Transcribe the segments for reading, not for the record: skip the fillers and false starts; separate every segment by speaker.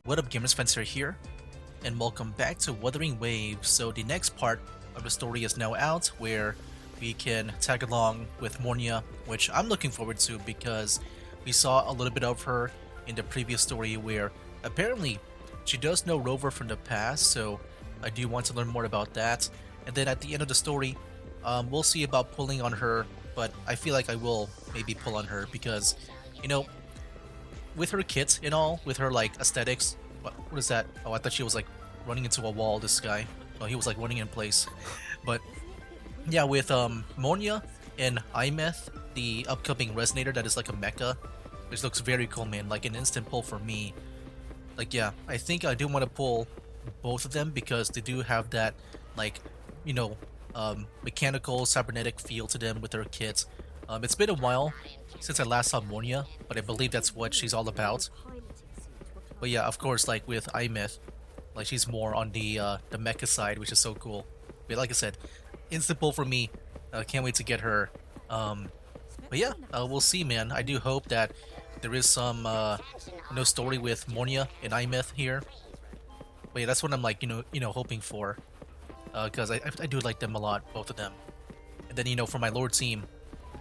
Speaker 1: What up, gamers? Spencer here, and welcome back to Wuthering Waves. So the next part of the story is now out, where we can tag along with Mornye, which I'm looking forward to because we saw a little bit of her in the previous story, where apparently she does know Rover from the past. So I do want to learn more about that. And then at the end of the story, we'll see about pulling on her, but I feel like I will maybe pull on her because, you know, with her kit and all, with her like aesthetics. What is that? Oh, I thought she was like running into a wall. This guy. Oh, he was like running in place. But yeah, with Mornye and Imeth, the upcoming resonator that is like a mecha, which looks very cool, man. Like an instant pull for me. Like yeah, I think I do want to pull both of them because they do have that like you know mechanical cybernetic feel to them with their kits. It's been a while since I last saw Mornye, but I believe that's what she's all about. But yeah, of course, like with iMyth, like she's more on the mecha side, which is so cool. But like I said, instant pull for me. Can't wait to get her. Um, but yeah, we'll see, man. I do hope that there is some story with Mornye and iMyth here. But yeah, that's what I'm like, hoping for. Because I do like them a lot, both of them. And then for my Lord team,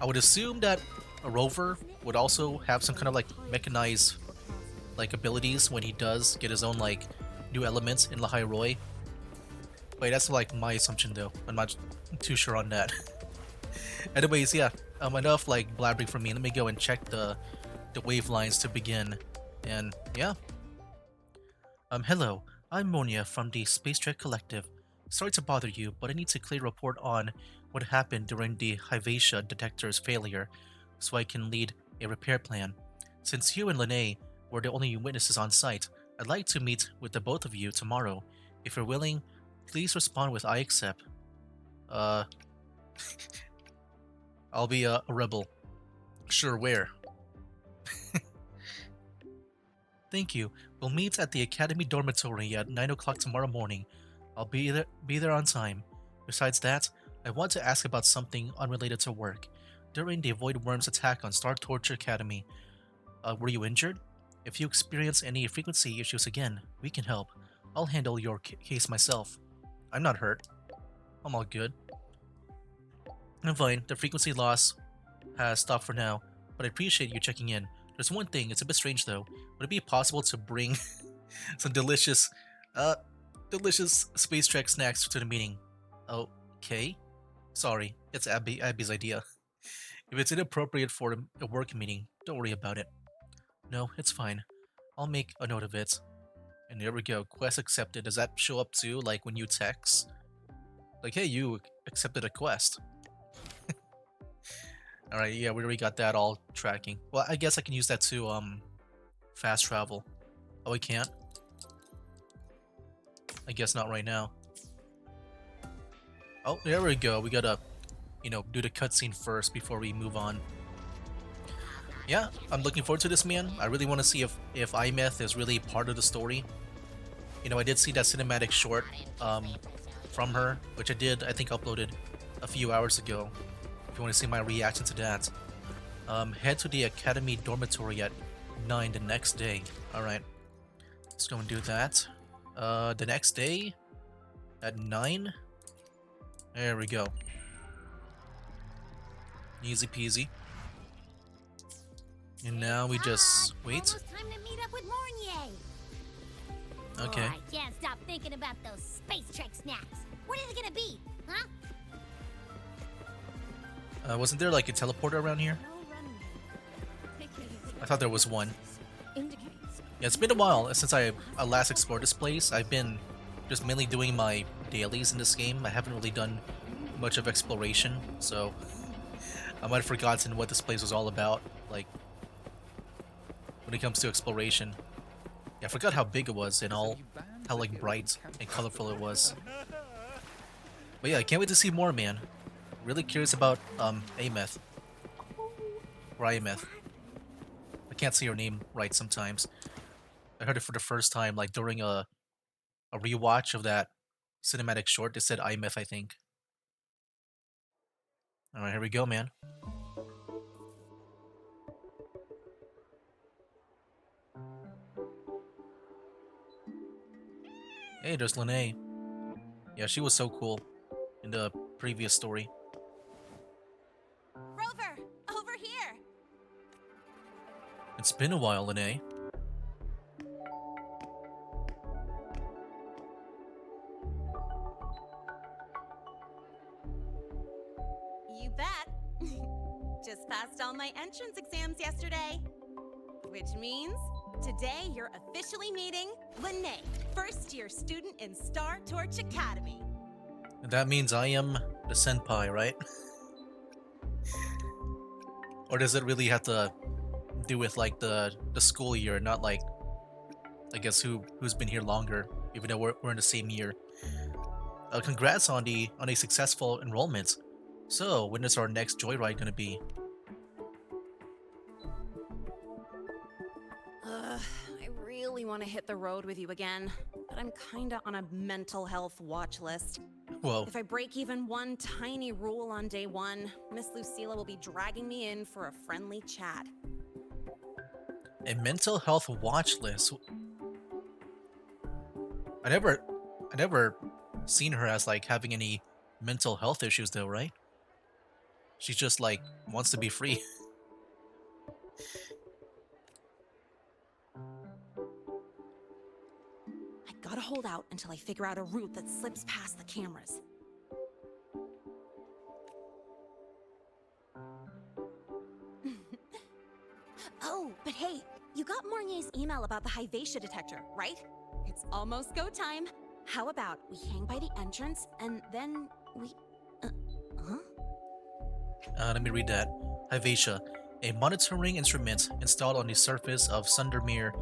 Speaker 1: I would assume that a Rover would also have some kind of like mechanized like abilities when he does get his own like new elements in Lahai Roy. Wait, that's like my assumption though. I'm not too sure on that. Anyways, yeah, enough like blabbering from me. Let me go and check the wave lines to begin. And yeah, hello. I'm Mornye from the Space Trek Collective. Sorry to bother you, but I need to clear a report on what happened during the Hyvatia detector's failure, so I can lead a repair plan. Since you and Lene were the only witnesses on site, I'd like to meet with the both of you tomorrow. If you're willing, please respond with I accept. Uh, I'll be a rebel. Sure, where? Thank you. We'll meet at the Academy dormitory at 9 o'clock tomorrow morning. I'll be there on time. Besides that, I want to ask about something unrelated to work. During the Void Worm's attack on Star Torture Academy, were you injured? If you experience any frequency issues again, we can help. I'll handle your case myself. I'm not hurt. I'm all good. I'm fine. The frequency loss has stopped for now, but I appreciate you checking in. There's one thing, it's a bit strange though. Would it be possible to bring some uh, delicious space trek snacks to the meeting? Okay. Sorry, it's Abby's idea. If it's inappropriate for a work meeting, don't worry about it. No, it's fine. I'll make a note of it. And there we go. Quest accepted. Does that show up too, like when you text? Like, hey, you accepted a quest. Alright, yeah, we already got that all tracking. Well, I guess I can use that to, fast travel. Oh, we can't? I guess not right now. Oh, there we go. We gotta, do the cutscene first before we move on. Yeah, I'm looking forward to this, man. I really want to see if Imeth is really part of the story. I did see that cinematic short from her, which I think, uploaded a few hours ago. If you want to see my reaction to that. Head to the Academy dormitory at 9 the next day. Alright, let's go and do that. The next day at 9? There we go. Easy peasy. And now we just wait.
Speaker 2: Almost time to meet up with Mornye.
Speaker 1: Okay.
Speaker 2: Oh, I can't stop thinking about those space trek snacks. What are they gonna be, huh?
Speaker 1: Wasn't there like a teleporter around here? I thought there was one. Yeah, it's been a while since I last explored this place. I've been just mainly doing my dailies in this game. I haven't really done much of exploration, so I might have forgotten what this place was all about. Like, when it comes to exploration. Yeah, I forgot how big it was and how like bright and colorful it was. But yeah, I can't wait to see more, man. Really curious about Ameth. Or Imeth. I can't say her name right sometimes. I heard it for the first time, like during a rewatch of that cinematic short. They said Imeth, I think. Alright, here we go, man. Hey, there's Lene. Yeah, she was so cool in the previous story.
Speaker 3: Rover, over here!
Speaker 1: It's been a while, Lene.
Speaker 3: You bet. Just passed all my entrance exams yesterday. Which means today you're officially meeting Lene, first year student in Star Torch Academy.
Speaker 1: And that means I am the senpai, right? Or does it really have to do with like the school year, not like I guess who's been here longer, even though we're in the same year. Congrats on a successful enrollment. So when is our next joyride gonna be?
Speaker 3: I really want to hit the road with you again, but I'm kinda on a mental health watch list.
Speaker 1: Whoa,
Speaker 3: If I break even one tiny rule on day one, Miss Lucilla will be dragging me in for a friendly chat.
Speaker 1: a mental health watch list. I never, I never seen her as like having any mental health issues though, right? She just like wants to be free.
Speaker 3: I gotta hold out until I figure out a route that slips past the cameras. Oh, but hey, you got Mornye's email about the Hyvatia detector, right? It's almost go time. How about we hang by the entrance and then we... huh?
Speaker 1: Let me read that. Hyvatia, a monitoring instrument installed on the surface of Sundermere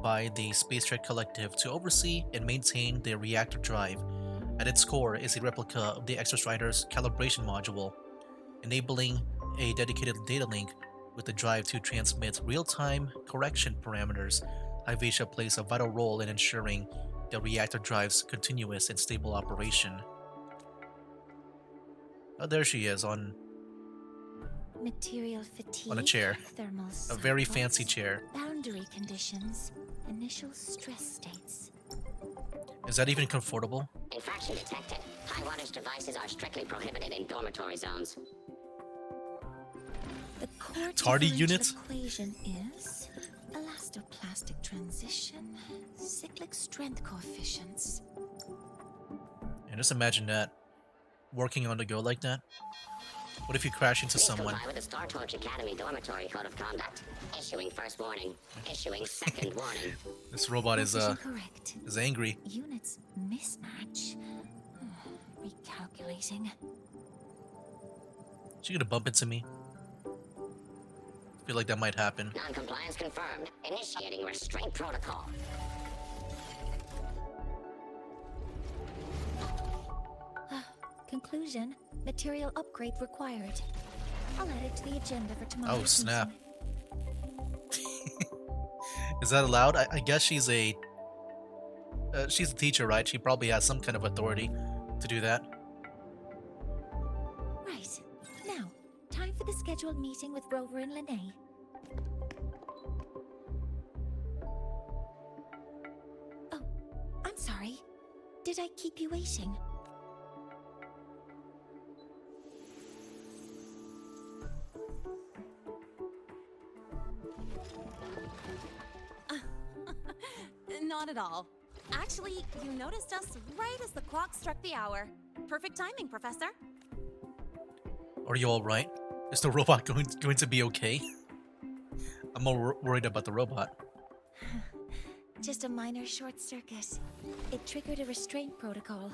Speaker 1: by the Space Trek Collective to oversee and maintain the reactor drive. At its core is a replica of the Exostrider's calibration module, enabling a dedicated data link with the drive to transmit real-time correction parameters. Hyvatia plays a vital role in ensuring the reactor drive's continuous and stable operation. Oh, there she is
Speaker 4: Material fatigue,
Speaker 1: on a chair.
Speaker 4: thermal
Speaker 1: A very
Speaker 4: cycles,
Speaker 1: fancy chair.
Speaker 4: boundary conditions, initial stress states.
Speaker 1: Is that even comfortable?
Speaker 5: Infraction detected. High wattage devices are strictly prohibited in dormitory zones.
Speaker 4: The core
Speaker 1: Tardy
Speaker 4: differential
Speaker 1: units?
Speaker 4: equation is elastoplastic transition, cyclic strength coefficients.
Speaker 1: And just imagine that. Working on the go like that. What if you crash into
Speaker 5: Please
Speaker 1: someone?
Speaker 5: comply with the Star Torch Academy dormitory code of conduct. Issuing first warning. Issuing second warning.
Speaker 1: This robot
Speaker 4: Coefficient correct.
Speaker 1: is angry.
Speaker 4: Units mismatch. Recalculating.
Speaker 1: She gonna bump into me? Feel like that might happen.
Speaker 5: Non-compliance confirmed. Initiating restraint protocol.
Speaker 4: Conclusion, material upgrade required. I'll add it to the agenda for tomorrow.
Speaker 1: Oh snap. Is that allowed? I guess she's a teacher, right? She probably has some kind of authority to do that.
Speaker 4: Right. Now, time for the scheduled meeting with Rover and Lene. Oh, I'm sorry. Did I keep you waiting?
Speaker 3: Not at all. Actually, you noticed us right as the clock struck the hour. Perfect timing, Professor.
Speaker 1: Are you alright? Is the robot going to be okay? I'm more worried about the robot.
Speaker 4: Just a minor short circuit. It triggered a restraint protocol.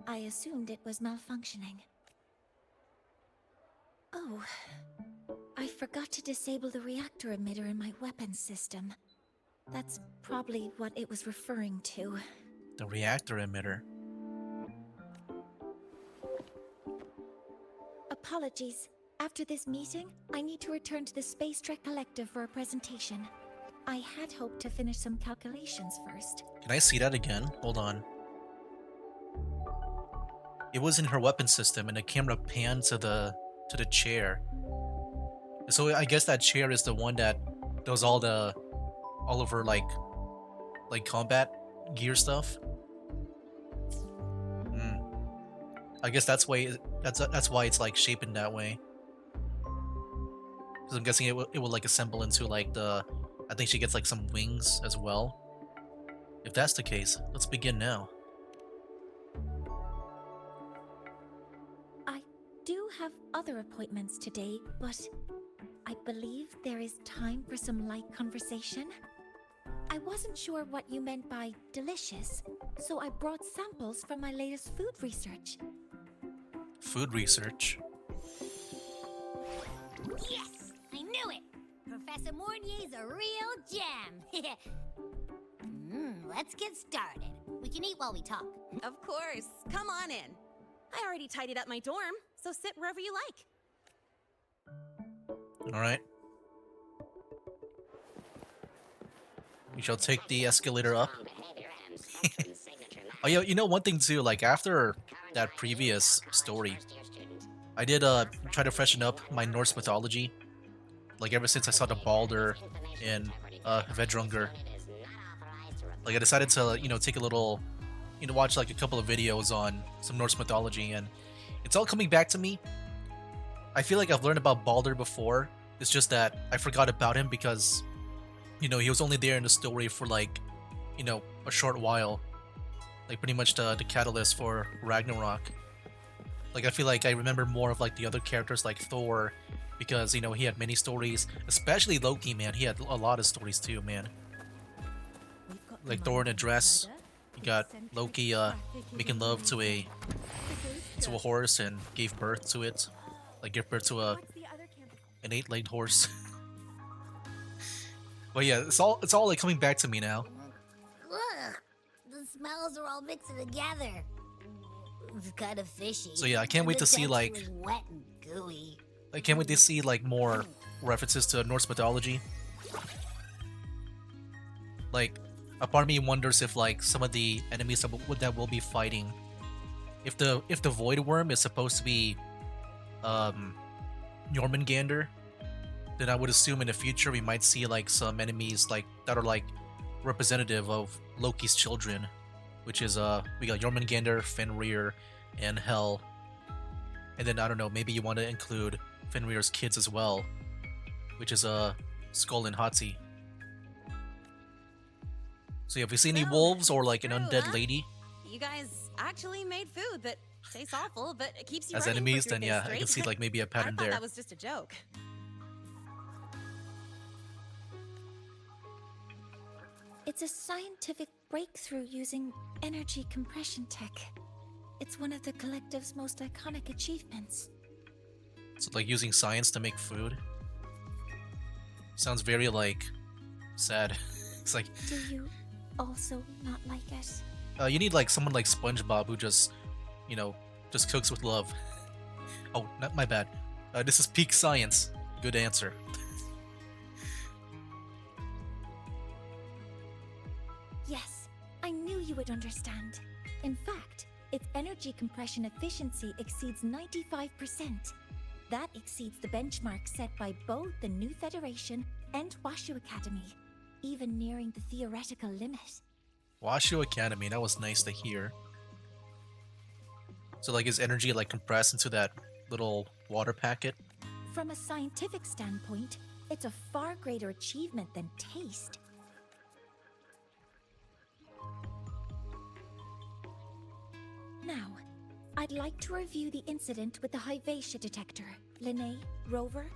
Speaker 4: I assumed it was malfunctioning. Oh, I forgot to disable the reactor emitter in my weapons system. That's probably what it was referring to.
Speaker 1: The reactor emitter.
Speaker 4: Apologies. After this meeting, I need to return to the Space Trek Collective for a presentation. I had hoped to finish some calculations first.
Speaker 1: Can I see that again? Hold on. It was in her weapon system, and the camera panned to the chair. So I guess that chair is the one that does all of her like combat gear stuff. I guess that's why it's like shaped in that way. Because I'm guessing it will like assemble into like the. I think she gets like some wings as well. If that's the case, let's begin now.
Speaker 4: I do have other appointments today, but I believe there is time for some light conversation. I wasn't sure what you meant by delicious, so I brought samples from my latest food research.
Speaker 1: Food research.
Speaker 2: Yes! I knew it! Professor Mornye's a real gem! Let's get started. We can eat while we talk.
Speaker 3: Of course. Come on in. I already tidied up my dorm, so sit wherever you like.
Speaker 1: All right. We shall take the escalator up. Oh yeah, you know one thing too. Like after that previous story, I did try to freshen up my Norse mythology. Like ever since I saw the Balder in Vedrungr, like I decided to take a little, watch like a couple of videos on some Norse mythology, and it's all coming back to me. I feel like I've learned about Balder before. It's just that I forgot about him because, he was only there in the story for like, a short while. Like pretty much the catalyst for Ragnarok. Like I feel like I remember more of like the other characters like Thor, because he had many stories. Especially Loki, man. He had a lot of stories too, man. Like Thor in a dress. You got Loki making love to a horse and gave birth to it. Like give birth to an 8-legged horse. But yeah, it's all like coming back to me now.
Speaker 2: Ugh! The smells are all mixed together. It's kind of fishy.
Speaker 1: So yeah, I can't
Speaker 2: And
Speaker 1: wait
Speaker 2: the
Speaker 1: to see like
Speaker 2: texture is wet and gooey.
Speaker 1: I can't wait to see like more references to Norse mythology. Like a part of me wonders if like some of the enemies that we'll be fighting, if the Void Worm is supposed to be Jormungandr, then I would assume in the future we might see like some enemies like that are like representative of Loki's children, which is we got Jormungandr, Fenrir, and Hel. And then I don't know, maybe you want to include Fenrir's kids as well, which is Skull and Hati. So yeah, if we see any
Speaker 3: Well,
Speaker 1: wolves or like an
Speaker 3: true,
Speaker 1: undead
Speaker 3: huh?
Speaker 1: lady
Speaker 3: You guys actually made food that tastes awful, but it keeps you
Speaker 1: as
Speaker 3: running
Speaker 1: enemies,
Speaker 3: for 3
Speaker 1: then
Speaker 3: days
Speaker 1: yeah, I
Speaker 3: straight.
Speaker 1: can see like maybe a
Speaker 3: I
Speaker 1: pattern
Speaker 3: thought
Speaker 1: there.
Speaker 3: that was just a joke.
Speaker 4: It's a scientific breakthrough using energy compression tech. It's one of the collective's most iconic achievements.
Speaker 1: So like using science to make food sounds very like sad. It's like
Speaker 4: Do you also not like it?
Speaker 1: you need like someone like SpongeBob who just just cooks with love. Oh, not my bad. This is peak science. Good answer.
Speaker 4: Yes, I knew you would understand. In fact, its energy compression efficiency exceeds 95%. That exceeds the benchmark set by both the New Federation and Washu Academy, even nearing the theoretical limit.
Speaker 1: Washu Academy, that was nice to hear. So like is energy like compressed into that little water packet?
Speaker 4: From a scientific standpoint, it's a far greater achievement than taste. Now, I'd like to review the incident with the Hyvatia detector. Linnae, Rover,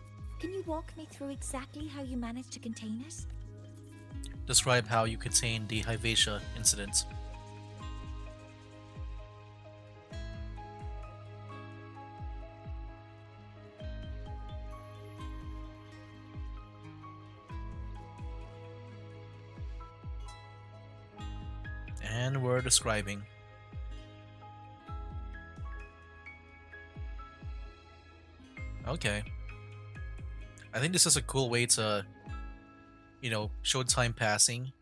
Speaker 4: can you walk me through exactly how you managed to contain it?
Speaker 1: Describe how you contained the Hyvatia incident. And we're describing. Okay. I think this is a cool way to, show time passing.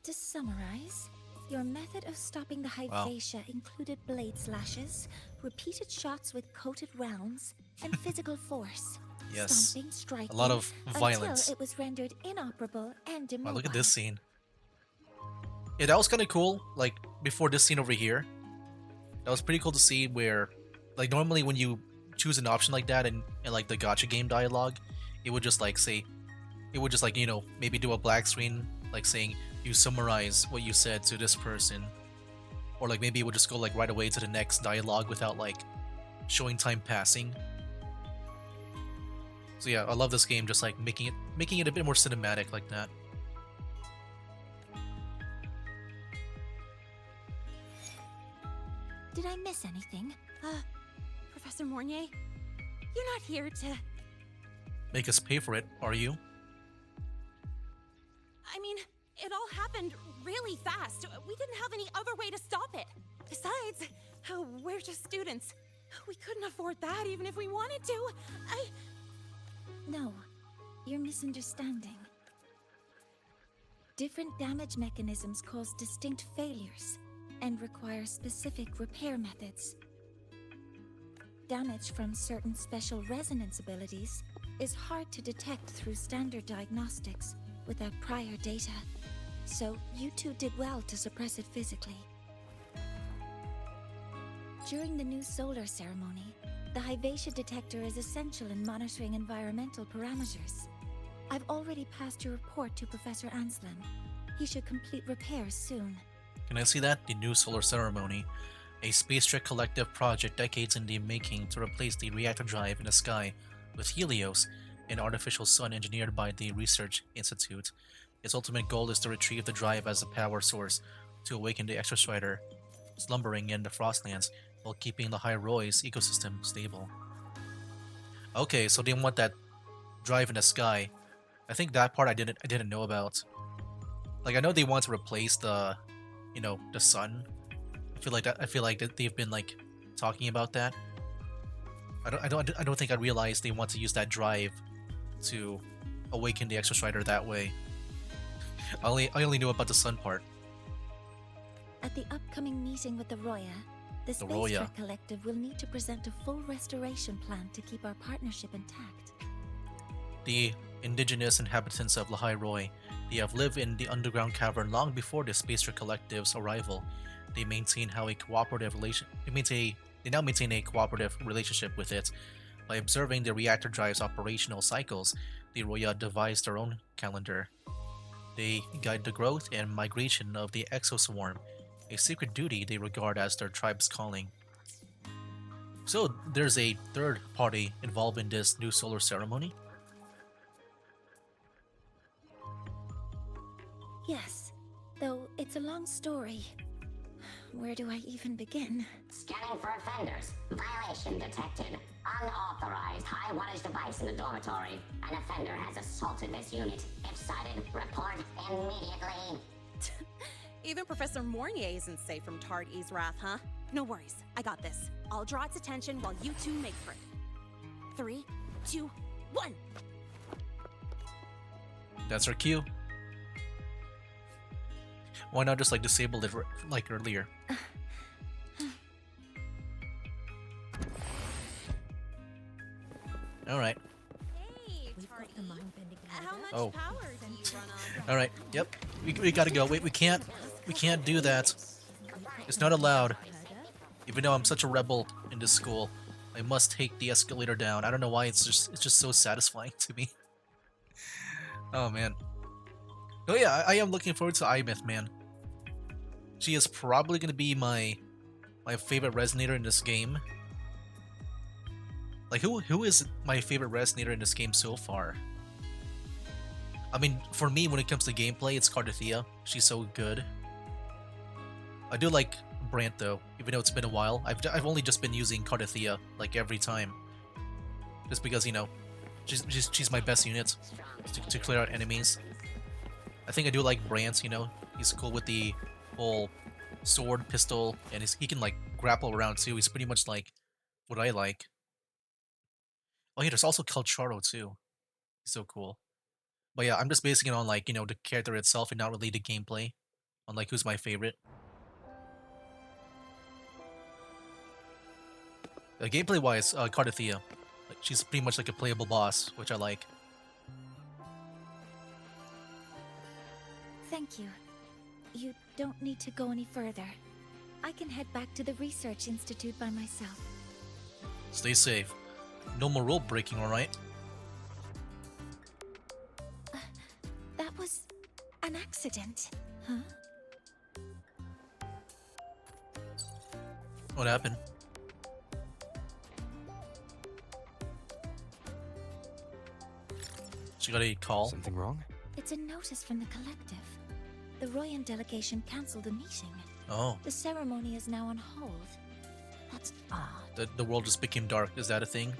Speaker 4: To summarize, your method of stopping the Hyvatia included blade slashes, repeated shots with coated realms, and physical force.
Speaker 1: Yes.
Speaker 4: Stomping, striking,
Speaker 1: A lot of violence.
Speaker 4: until it was rendered inoperable and immobile.
Speaker 1: Wow, look at this scene. Yeah, that was kind of cool. Like, before this scene over here, that was pretty cool to see where, Like normally when you choose an option like that in like the gotcha game dialogue, it would just like say, it would just like, you know, maybe do a black screen like saying you summarize what you said to this person, or like maybe it would just go like right away to the next dialogue without like showing time passing. So yeah, I love this game just like making it a bit more cinematic like that.
Speaker 4: Did I miss anything?
Speaker 3: Professor Mornye, you're not here to...
Speaker 1: Make us pay for it, are you?
Speaker 3: I mean, it all happened really fast. We didn't have any other way to stop it. Besides, we're just students. We couldn't afford that even if we wanted to.
Speaker 4: No, you're misunderstanding. Different damage mechanisms cause distinct failures and require specific repair methods. Damage from certain special resonance abilities is hard to detect through standard diagnostics without prior data, so you two did well to suppress it physically. During the new solar ceremony, the Hyvatia detector is essential in monitoring environmental parameters. I've already passed your report to Professor Anslem. He should complete repairs soon.
Speaker 1: Can I see that? The new solar ceremony. A Space Trek collective project decades in the making to replace the reactor drive in the sky with Helios, an artificial sun engineered by the Research Institute. Its ultimate goal is to retrieve the drive as a power source to awaken the extrastrider slumbering in the Frostlands while keeping the Hyroi's ecosystem stable. Okay, so they want that drive in the sky. I think that part I didn't know about. Like I know they want to replace the, you know, the sun. I feel like that they've been like talking about that. I don't think I realized they want to use that drive to awaken the extrastrider that way. I only knew about the sun part.
Speaker 4: At the upcoming meeting with the Roya, the Space
Speaker 1: Roya.
Speaker 4: Trek Collective will need to present a full restoration plan to keep our partnership intact.
Speaker 1: The indigenous inhabitants of Lahai-Roi, they have lived in the underground cavern long before the Space Trek Collective's arrival. They now maintain a cooperative relationship with it. By observing the reactor drive's operational cycles, the Roya devised their own calendar. They guide the growth and migration of the exoswarm, a secret duty they regard as their tribe's calling. So there's a third party involved in this new solar ceremony?
Speaker 4: Yes, though it's a long story. Where do I even begin?
Speaker 5: Scanning for offenders. Violation detected. Unauthorized high wattage device in the dormitory. An offender has assaulted this unit. If sighted, report immediately.
Speaker 3: Even Professor Mornye isn't safe from Tard E's wrath, huh? No worries, I got this. I'll draw its attention while you two make for it. 3, 2, 1!
Speaker 1: That's our cue. Why not just like disable it like earlier? Alright.
Speaker 3: Hey, Tardy. How much
Speaker 1: Oh.
Speaker 3: power do you run on?
Speaker 1: Alright. Yep. We gotta go. Wait, we can't do that. It's not allowed. Even though I'm such a rebel in this school, I must take the escalator down. I don't know why, it's just so satisfying to me. Oh man. Oh yeah, I am looking forward to Imith, man. She is probably gonna be my favorite resonator in this game. Like who is my favorite resonator in this game so far? I mean, for me, when it comes to gameplay, it's Cardathea. She's so good. I do like Brant though, even though it's been a while. I've only just been using Cardathea like every time, just because, you know, she's my best unit to clear out enemies. I think I do like Brant. You know, he's cool with the whole sword, pistol, and he can like grapple around too. He's pretty much like what I like. Oh yeah, there's also Calcharo too. He's so cool. But yeah, I'm just basing it on like, you know, the character itself and not really the gameplay. On like who's my favorite. Gameplay wise, Cardathea. Like, she's pretty much like a playable boss, which I like.
Speaker 4: Thank you. You don't need to go any further. I can head back to the Research Institute by myself.
Speaker 1: Stay safe. No more rule breaking, alright?
Speaker 4: That was an accident. Huh?
Speaker 1: What happened? She got a call.
Speaker 6: Something wrong?
Speaker 4: It's a notice from the collective. The Royan delegation cancelled the meeting.
Speaker 1: Oh,
Speaker 4: The ceremony is now on hold. That's odd.
Speaker 1: the world just became dark. Is that a thing?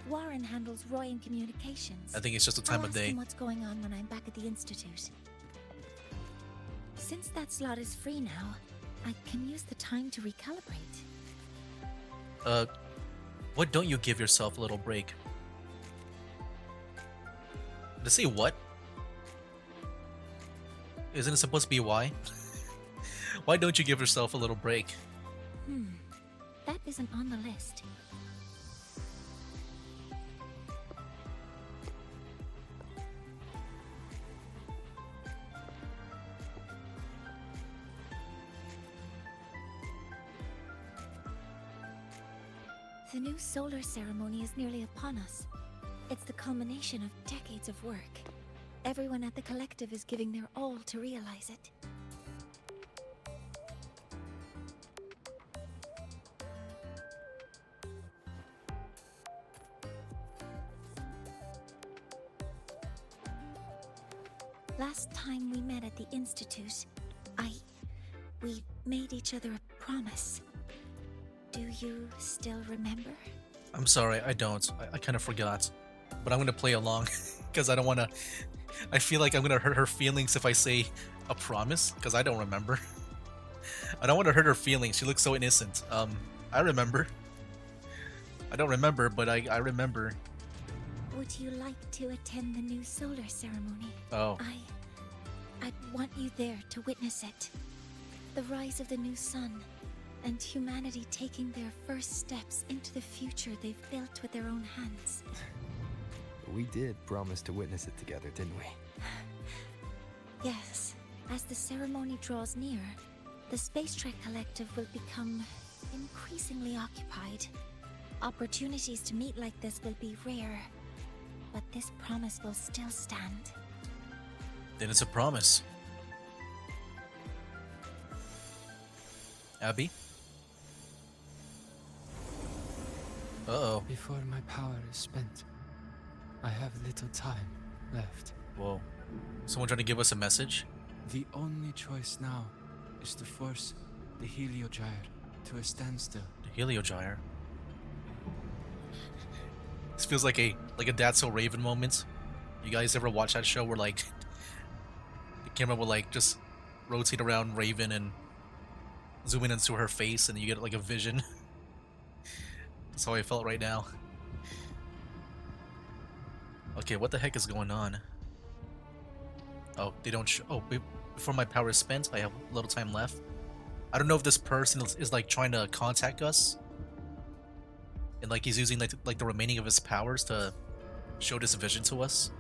Speaker 4: Warren handles Royan communications.
Speaker 1: I think it's just a time
Speaker 4: I'll
Speaker 1: of
Speaker 4: ask
Speaker 1: day.
Speaker 4: him what's going on when I'm back at the Institute. Since that slot is free now, I can use the time to recalibrate.
Speaker 1: Why don't you give yourself a little break? Did it say what? Isn't it supposed to be why? Why don't you give yourself a little break?
Speaker 4: That isn't on the list. The new solar ceremony is nearly upon us. It's the culmination of decades of work. Everyone at the collective is giving their all to realize it. Last time we met at the Institute, we made each other a promise. Do you still remember?
Speaker 1: I'm sorry, I don't. I kind of forgot. But I'm gonna play along because I don't want to. I feel like I'm gonna hurt her feelings if I say a promise because I don't remember. I don't want to hurt her feelings. She looks so innocent. I remember. I don't remember, but I remember.
Speaker 4: Would you like to attend the new solar ceremony?
Speaker 1: Oh,
Speaker 4: I'd want you there to witness it. The rise of the new sun, and humanity taking their first steps into the future they've built with their own hands.
Speaker 6: We did promise to witness it together, didn't we?
Speaker 4: Yes, as the ceremony draws near, the Space Trek Collective will become increasingly occupied. Opportunities to meet like this will be rare, but this promise will still stand.
Speaker 1: then it's a promise. Abby? Uh-oh.
Speaker 7: Before my power is spent, I have little time left.
Speaker 1: Whoa. Someone trying to give us a message?
Speaker 7: The only choice now is to force the Heliogyre to a standstill.
Speaker 1: The Heliogyre. This feels like a That's So Raven moment. You guys ever watch that show where like the camera will like just rotate around Raven and zoom in into her face and you get like a vision? That's how I felt right now. Okay, what the heck is going on? Oh, they don't show. Oh, before my power is spent, I have a little time left. I don't know if this person is like trying to contact us, and like he's using like the remaining of his powers to show this vision to us.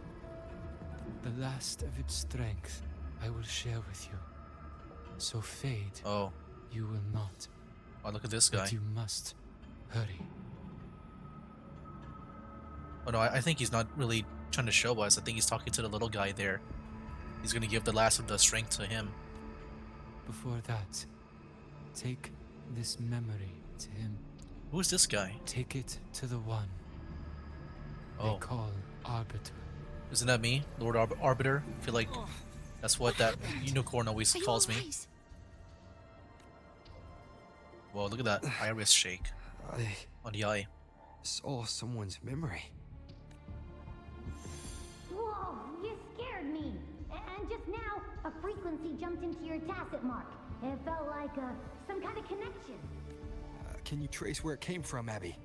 Speaker 7: The last of its strength I will share with you. So fade,
Speaker 1: Oh,
Speaker 7: you will not.
Speaker 1: oh, look at this guy.
Speaker 7: But you must hurry.
Speaker 1: Oh no, I think he's not really trying to show us. I think he's talking to the little guy there. He's gonna give the last of the strength to him.
Speaker 7: Before that, take this memory to him.
Speaker 1: Who's this guy?
Speaker 7: Take it to the one
Speaker 1: Oh,
Speaker 7: they call Arbiter.
Speaker 1: isn't that me, Lord Arbiter? I feel like that's what that unicorn always
Speaker 4: Are you
Speaker 1: calls me.
Speaker 4: alright?
Speaker 1: Whoa, look at that iris shake
Speaker 6: I
Speaker 1: on the eye.
Speaker 6: saw someone's memory.
Speaker 2: Whoa, you scared me. And just now, a frequency jumped into your tacit mark. It felt like some kind of connection.
Speaker 6: Can you trace where it came from, Abby?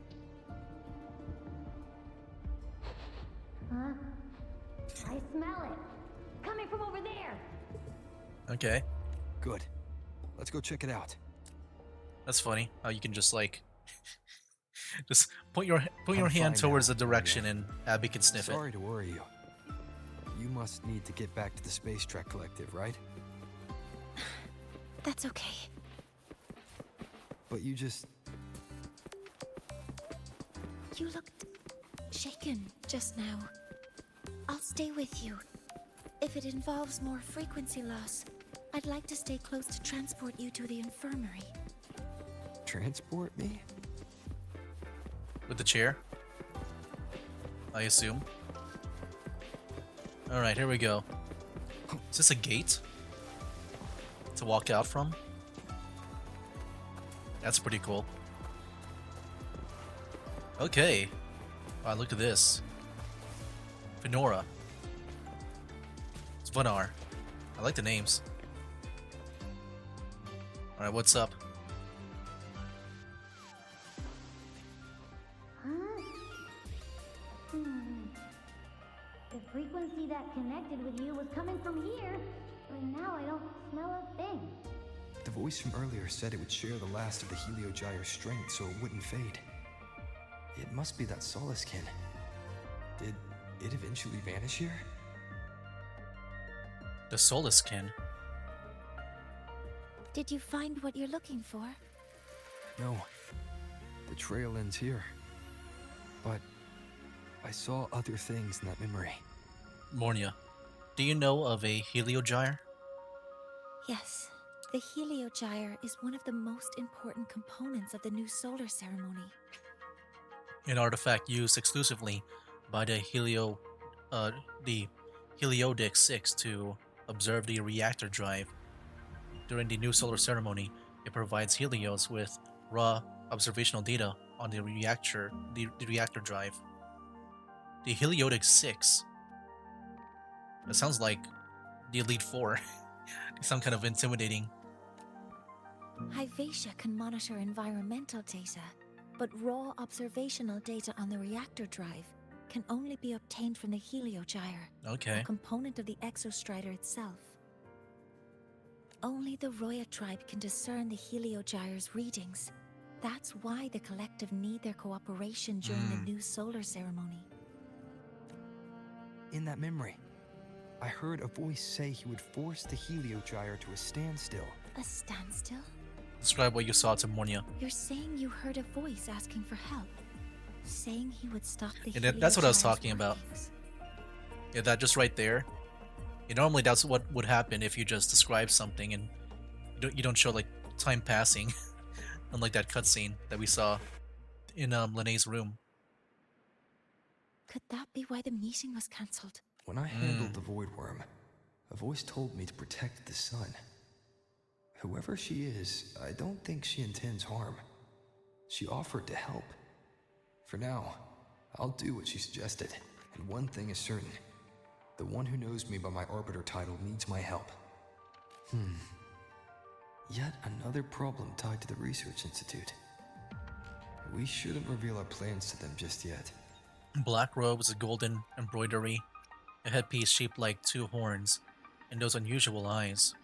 Speaker 2: Huh? I smell it. Coming from over there.
Speaker 1: Okay,
Speaker 6: Good. Let's go check it out.
Speaker 1: that's funny. How you can just like just point your
Speaker 6: I'm
Speaker 1: hand
Speaker 6: fine
Speaker 1: towards
Speaker 6: now,
Speaker 1: the direction
Speaker 6: Mornye.
Speaker 1: and Abby can sniff it.
Speaker 6: Sorry to worry you. You must need to get back to the Space Trek Collective, right?
Speaker 4: That's okay.
Speaker 6: but you just...
Speaker 4: You looked shaken just now. I'll stay with you. If it involves more frequency loss, I'd like to stay close to transport you to the infirmary.
Speaker 6: Transport me?
Speaker 1: With the chair, I assume. Alright, here we go. Is this a gate to walk out from? That's pretty cool. Okay. Wow, look at this. Fenora. Zvanar. I like the names. Alright, what's up?
Speaker 2: Huh? The frequency that connected with you was coming from here, but now I don't smell a thing.
Speaker 6: The voice from earlier said it would share the last of the Heliogyre's strength so it wouldn't fade. It must be that Solaskin. Did it eventually vanish here?
Speaker 1: The Solaskin.
Speaker 4: Did you find what you're looking for?
Speaker 6: No. The trail ends here. But I saw other things in that memory.
Speaker 1: Mornye, do you know of a Heliogyre?
Speaker 4: Yes. The Heliogyre is one of the most important components of the new solar ceremony.
Speaker 1: An artifact used exclusively by the Heliodic 6 to observe the reactor drive. During the new solar ceremony, it provides Helios with raw observational data on the reactor drive. The Heliodic 6. That sounds like the Elite Four. They sound kind of intimidating.
Speaker 4: Hyvatia can monitor environmental data, but raw observational data on the reactor drive can only be obtained from the Heliogyre,
Speaker 1: Okay.
Speaker 4: a component of the Exostrider itself. Only the Roya tribe can discern the Heliogyre's readings. That's why the collective need their cooperation during the new solar ceremony.
Speaker 6: In that memory, I heard a voice say he would force the Heliogyre to a standstill.
Speaker 4: A standstill?
Speaker 1: Describe what you saw to Mornye.
Speaker 4: You're saying you heard a voice asking for help? Saying he would stop the
Speaker 1: Yeah, that's what I was
Speaker 4: Heliogyre's
Speaker 1: talking about.
Speaker 4: workings?
Speaker 1: Yeah, that just right there. Normally that's what would happen if you just describe something and you don't show like time passing, unlike that cutscene that we saw in Lene's room.
Speaker 4: Could that be why the meeting was cancelled?
Speaker 6: When I handled the Void Worm, a voice told me to protect the sun. Whoever she is, I don't think she intends harm. She offered to help. For now, I'll do what she suggested. And one thing is certain. The one who knows me by my Arbiter title needs my help. Yet another problem tied to the Research Institute. We shouldn't reveal our plans to them just yet.
Speaker 1: Black robes, a golden embroidery, a headpiece shaped like two horns, and those unusual eyes.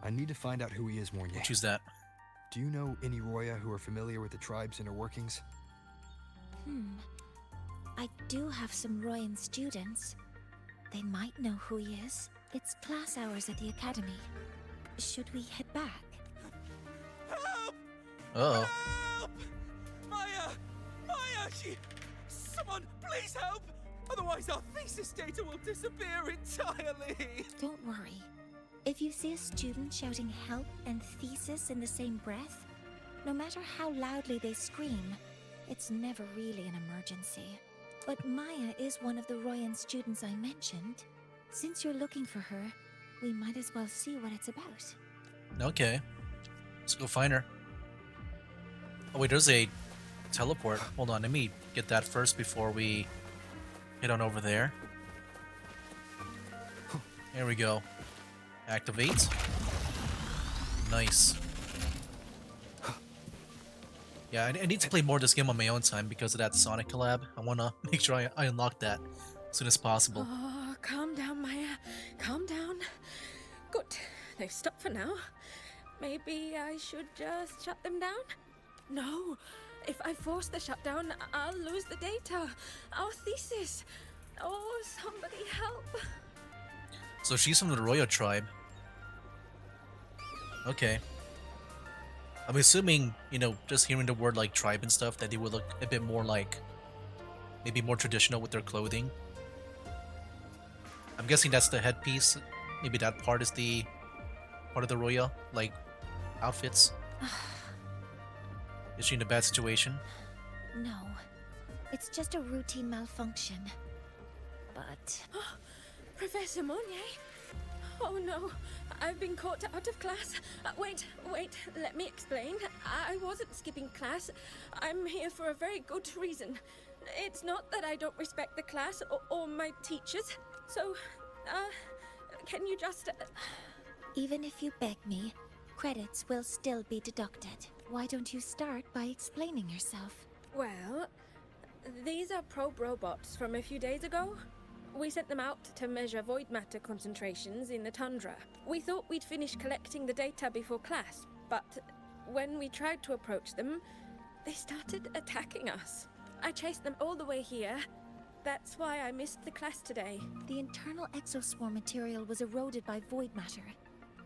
Speaker 6: I need to find out who he is, Mornye.
Speaker 1: Choose that.
Speaker 6: Do you know any Roya who are familiar with the tribe's inner workings?
Speaker 4: I do have some Royan students. They might know who he is. It's class hours at the academy. Should we head back?
Speaker 1: Uh-oh.
Speaker 8: Help! Maya! Maya! Someone, please help! Otherwise our thesis data will disappear entirely!
Speaker 4: Don't worry. If you see a student shouting help and thesis in the same breath, no matter how loudly they scream, it's never really an emergency. But Maya is one of the Royan students I mentioned. Since you're looking for her, we might as well see what it's about.
Speaker 1: Okay. Let's go find her. Oh wait, there's a teleport. Hold on, let me get that first before we head on over there. There we go. Activate. Nice. Yeah, I need to play more of this game on my own time because of that Sonic collab. I want to make sure I unlock that as soon as possible.
Speaker 9: Oh, calm down, Maya. Calm down. Good. They've stopped for now. Maybe I should just shut them down? No. If I force the shutdown, I'll lose the data. Our thesis. Oh, somebody help.
Speaker 1: So she's from the Royal tribe. Okay. I'm assuming, you know, just hearing the word like tribe and stuff, that they would look a bit more like, maybe more traditional with their clothing. I'm guessing that's the headpiece. Maybe that part is the part of the Royal, like, outfits. Is she in a bad situation?
Speaker 4: No, it's just a routine malfunction. But
Speaker 9: Professor Mornye? Oh no, I've been caught out of class. Wait, let me explain. I wasn't skipping class. I'm here for a very good reason. It's not that I don't respect the class or my teachers. So, can you just...
Speaker 4: even if you beg me, credits will still be deducted. Why don't you start by explaining yourself?
Speaker 9: Well, these are probe robots from a few days ago. We sent them out to measure void matter concentrations in the tundra. We thought we'd finish collecting the data before class, but when we tried to approach them, they started attacking us. I chased them all the way here. That's why I missed the class today.
Speaker 4: The internal exoswarm material was eroded by void matter.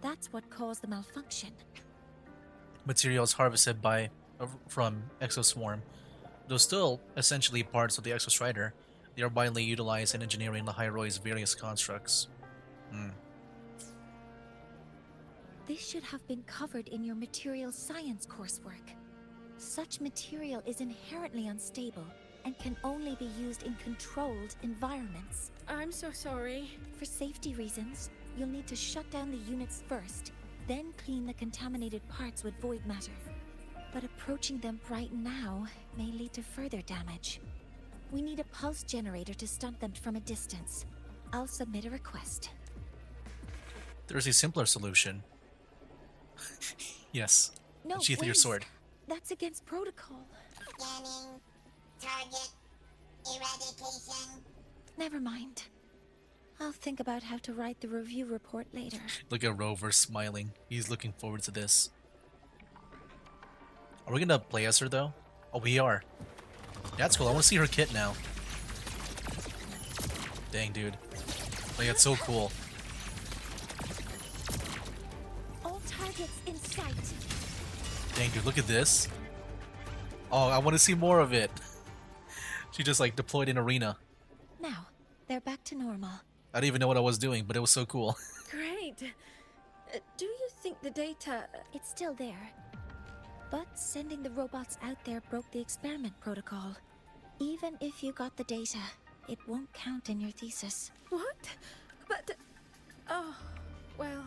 Speaker 4: That's what caused the malfunction.
Speaker 1: Materials harvested from Exoswarm, though still essentially parts of the Exostrider, they are widely utilized in engineering the Hyroid's various constructs.
Speaker 4: This should have been covered in your material science coursework. Such material is inherently unstable and can only be used in controlled environments.
Speaker 9: I'm so sorry.
Speaker 4: For safety reasons, you'll need to shut down the units first, then clean the contaminated parts with void matter. But approaching them right now may lead to further damage. We need a pulse generator to stunt them from a distance. I'll submit a request.
Speaker 1: There's a simpler solution. Yes.
Speaker 4: No,
Speaker 1: Sheath your
Speaker 4: wait.
Speaker 1: sword.
Speaker 4: That's against protocol.
Speaker 5: Scanning. Target. Eradication.
Speaker 4: Never mind. I'll think about how to write the review report later.
Speaker 1: Look at Rover smiling. He's looking forward to this. Are we gonna play as her though? Oh, we are. That's cool. I want to see her kit now. Dang, dude. Like, that's so cool.
Speaker 4: All targets in sight.
Speaker 1: Dang, dude, look at this. Oh, I want to see more of it. She just, like, deployed in arena.
Speaker 4: Now, they're back to normal.
Speaker 1: I didn't even know what I was doing, but it was so cool.
Speaker 9: Great. Do you think the data...
Speaker 4: It's still there. But sending the robots out there broke the experiment protocol. Even if you got the data, it won't count in your thesis.
Speaker 9: What? But... Oh, well...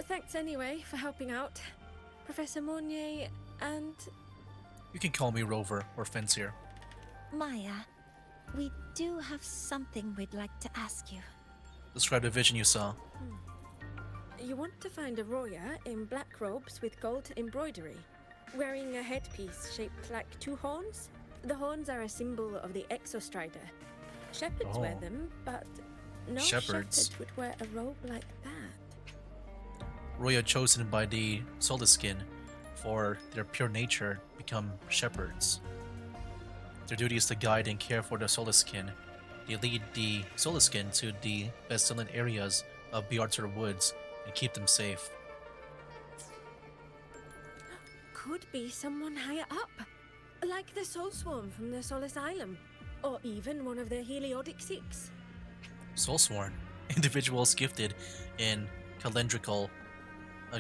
Speaker 9: Thanks anyway for helping out. Professor Mornye and...
Speaker 1: You can call me Rover or Fancier.
Speaker 4: Maya, we do have something we'd like to ask you.
Speaker 1: Describe the vision you saw.
Speaker 9: You want to find a Roya in black robes with gold embroidery, wearing a headpiece shaped like two horns? The horns are a symbol of the Exostrider. Shepherds wear
Speaker 1: Oh.
Speaker 9: them, but no
Speaker 1: Shepherds.
Speaker 9: shepherd would wear a robe like that.
Speaker 1: Roya chosen by the Solaskin for their pure nature become shepherds. Their duty is to guide and care for the Solaskin. They lead the Solaskin to the best-selling areas of Bjartur Woods and keep them safe.
Speaker 9: Could be someone higher up, like the Soul Swarm from the Soul Asylum, or even one of the Heliodic Six.
Speaker 1: Soulsworn, individuals gifted in calendrical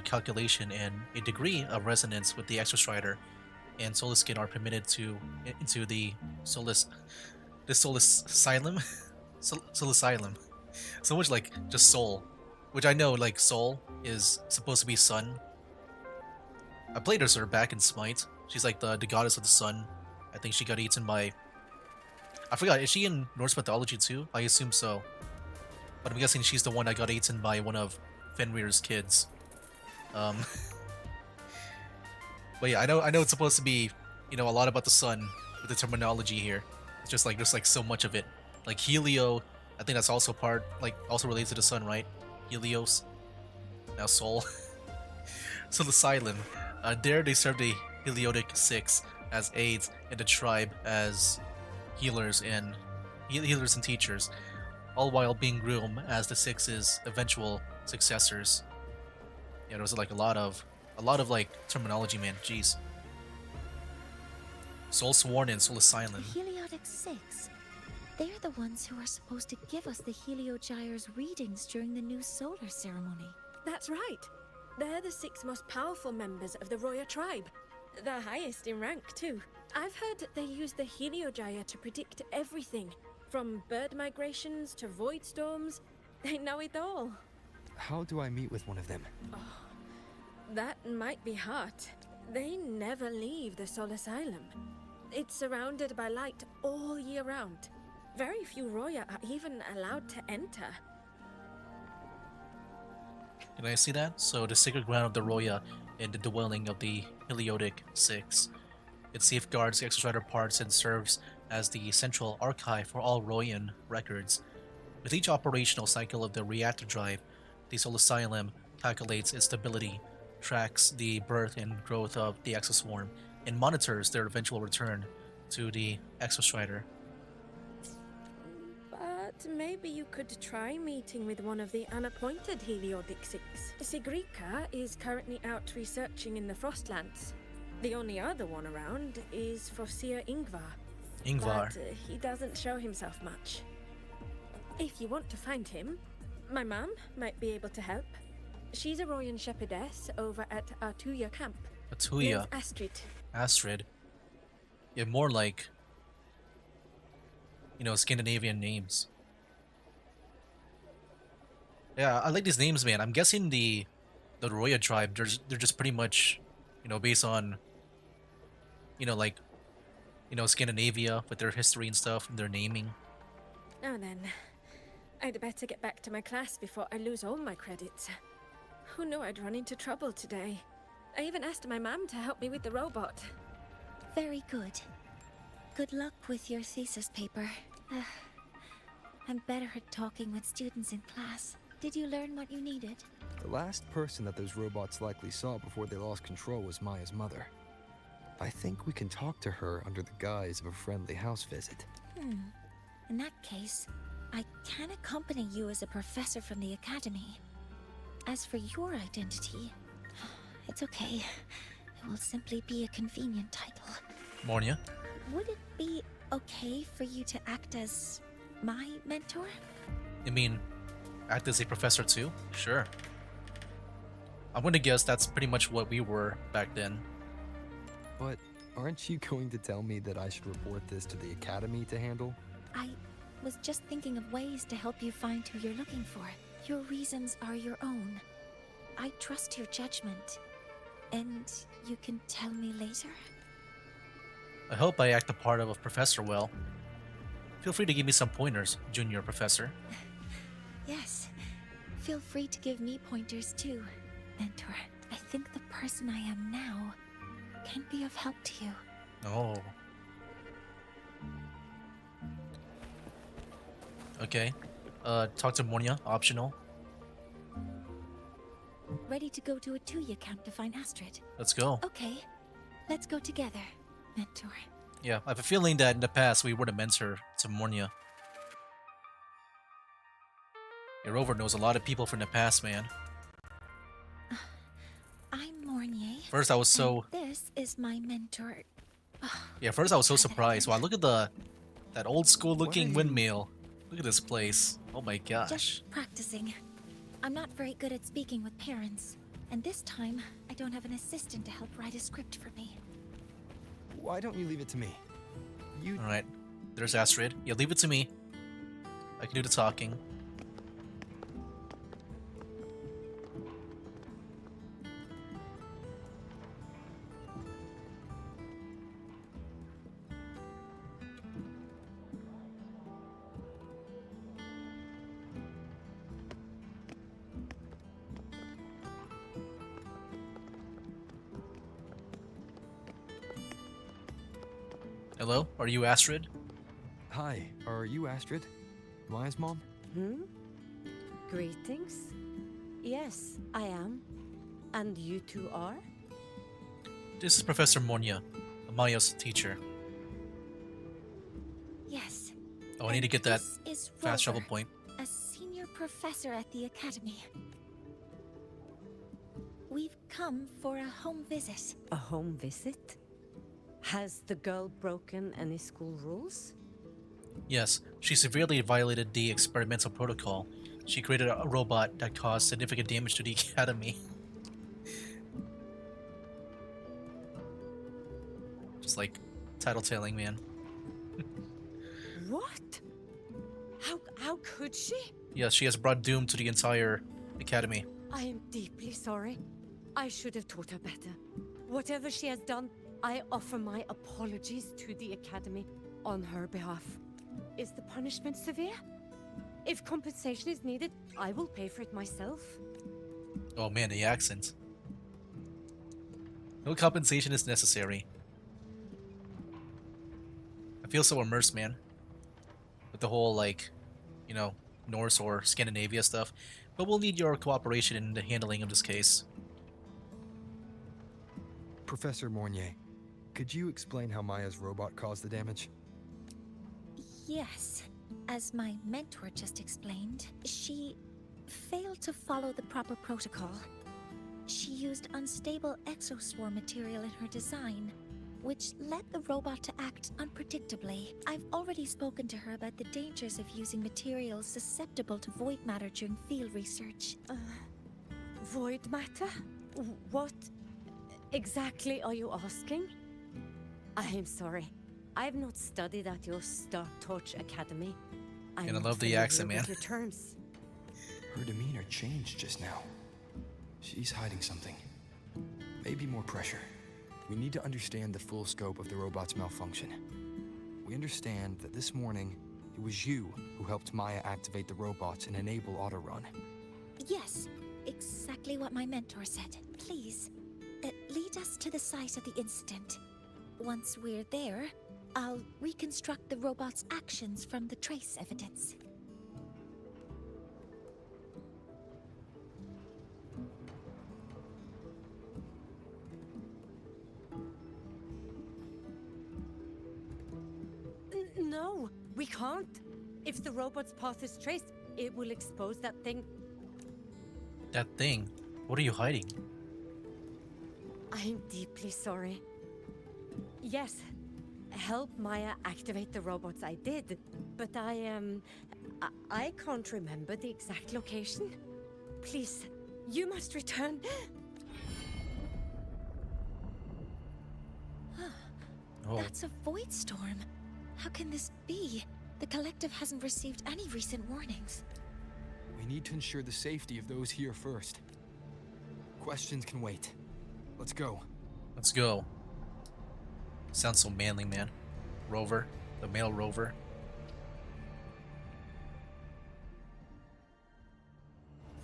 Speaker 1: calculation and a degree of resonance with the Exostrider and Solaskin are permitted to into the Solas Asylum. Soul Asylum. So much like just soul, which I know like soul is supposed to be sun. I played as her back in Smite. She's like the goddess of the sun. I think she got eaten by... I forgot, is she in Norse mythology too? I assume so. But I'm guessing she's the one that got eaten by one of Fenrir's kids. But yeah, I know it's supposed to be, you know, a lot about the sun with the terminology here. It's just like there's like so much of it. Like Helio, I think that's also part, like also relates to the sun, right? Helios. Now Soul. So the Asylum. There they serve the Heliodic Six as aides and the tribe as healers and healers and teachers, all while being groomed as the Six's eventual successors. Yeah, there was like a lot of like terminology, man. Jeez. Soul Sworn and Soul
Speaker 4: The
Speaker 1: Asylum.
Speaker 4: Heliotic Six. They're the ones who are supposed to give us the Heliogyre's readings during the new solar ceremony.
Speaker 9: That's right. They're the 6 most powerful members of the Roya tribe. The highest in rank, too. I've heard that they use the Heliogyre to predict everything, from bird migrations to void storms. They know it all.
Speaker 6: How do I meet with one of them?
Speaker 9: That might be hard. They never leave the Sol Asylum. It's surrounded by light all year round. Very few Roya are even allowed to enter.
Speaker 1: Can I see that? So the sacred ground of the Roya and the dwelling of the Heliotic Six. It safeguards the Exostrider parts and serves as the central archive for all Royan records. With each operational cycle of the reactor drive, the Soul Asylum calculates its stability, tracks the birth and growth of the Exoswarm, and monitors their eventual return to the Exostrider.
Speaker 9: But maybe you could try meeting with one of the unappointed Heliotic Six. Sigrika is currently out researching in the Frostlands. The only other one around is Fossier Ingvar.
Speaker 1: Ingvar.
Speaker 9: But he doesn't show himself much. If you want to find him, my mum might be able to help. She's a Royan shepherdess over at Artuya camp.
Speaker 1: Atuya.
Speaker 9: Name's Astrid.
Speaker 1: Astrid. Yeah, more like, Scandinavian names. Yeah, I like these names, man. I'm guessing the Roya tribe, they're just pretty much, based on, like, Scandinavia with their history and stuff and their naming.
Speaker 9: Now then, I'd better get back to my class before I lose all my credits. Who knew I'd run into trouble today? I even asked my mum to help me with the robot.
Speaker 4: Very good. Good luck with your thesis paper. I'm better at talking with students in class. Did you learn what you needed?
Speaker 6: The last person that those robots likely saw before they lost control was Maya's mother. I think we can talk to her under the guise of a friendly house visit.
Speaker 4: In that case, I can accompany you as a professor from the academy. As for your identity, it's okay. It will simply be a convenient title.
Speaker 1: Mornye.
Speaker 4: Would it be okay for you to act as my mentor?
Speaker 1: You mean, act as a professor too? Sure. I'm gonna guess that's pretty much what we were back then.
Speaker 6: But aren't you going to tell me that I should report this to the academy to handle?
Speaker 4: I was just thinking of ways to help you find who you're looking for. Your reasons are your own. I trust your judgment. And you can tell me later?
Speaker 1: I hope I act the part of a professor well. Feel free to give me some pointers, junior professor.
Speaker 4: Yes. Feel free to give me pointers too, mentor. I think the person I am now can be of help to you.
Speaker 1: Oh. Okay. Talk to Mornye, optional.
Speaker 4: Ready to go to Atuya camp to find Astrid?
Speaker 1: Let's go.
Speaker 4: Okay. Let's go together, mentor.
Speaker 1: Yeah, I have a feeling that in the past we were the mentor to Mornye. Yeah, Rover knows a lot of people from the past, man.
Speaker 4: I'm Mornye.
Speaker 1: First I was so...
Speaker 4: And this is my mentor.
Speaker 1: Yeah, first I was so surprised. Wow, look at that old school looking windmill. Look at this place. Oh my gosh.
Speaker 4: Just practicing. I'm not very good at speaking with parents. And this time, I don't have an assistant to help write a script for me.
Speaker 6: Why don't you leave it to me?
Speaker 1: Alright, there's Astrid. Yeah, leave it to me. I can do the talking. Hello, are you Astrid?
Speaker 6: Hi, are you Astrid? Maya's mom?
Speaker 10: Greetings. Yes, I am. And you two are?
Speaker 1: This is Professor Mornye, Maya's teacher.
Speaker 4: Yes.
Speaker 1: Oh, I need to get that
Speaker 4: This is
Speaker 1: fast travel
Speaker 4: Rover,
Speaker 1: point.
Speaker 4: a senior professor at the academy. We've come for a home visit.
Speaker 10: A home visit? Has the girl broken any school rules?
Speaker 1: Yes, she severely violated the experimental protocol. She created a robot that caused significant damage to the academy. Just like tattletailing, man.
Speaker 10: What? How could she?
Speaker 1: Yes, she has brought doom to the entire academy.
Speaker 10: I am deeply sorry. I should have taught her better. Whatever she has done, I offer my apologies to the Academy on her behalf. Is the punishment severe? If compensation is needed, I will pay for it myself.
Speaker 1: Oh man, the accent. No compensation is necessary. I feel so immersed, man. With the whole, like, you know, Norse or Scandinavia stuff. But we'll need your cooperation in the handling of this case.
Speaker 6: Professor Mornye, could you explain how Maya's robot caused the damage?
Speaker 4: Yes, as my mentor just explained, she failed to follow the proper protocol. She used unstable exoswarm material in her design, which led the robot to act unpredictably. I've already spoken to her about the dangers of using materials susceptible to void matter during field research.
Speaker 10: Void matter? What exactly are you asking? I am sorry. I have not studied at your Star Torch Academy.
Speaker 1: And I love the accent, man.
Speaker 10: Your terms.
Speaker 6: Her demeanor changed just now. She's hiding something. Maybe more pressure. We need to understand the full scope of the robot's malfunction. We understand that this morning, it was you who helped Maya activate the robots and enable auto-run.
Speaker 4: Yes, exactly what my mentor said. Please, lead us to the site of the incident. Once we're there, I'll reconstruct the robot's actions from the trace evidence.
Speaker 10: No, we can't. If the robot's path is traced, it will expose that thing.
Speaker 1: That thing? What are you hiding?
Speaker 10: I'm deeply sorry. Yes, help Maya activate the robots I did, but I can't remember the exact location. Please, you must return.
Speaker 1: Oh.
Speaker 4: That's a void storm. How can this be? The collective hasn't received any recent warnings.
Speaker 6: We need to ensure the safety of those here first. Questions can wait. Let's go.
Speaker 1: Let's go. Sounds so manly, man. Rover. The male rover.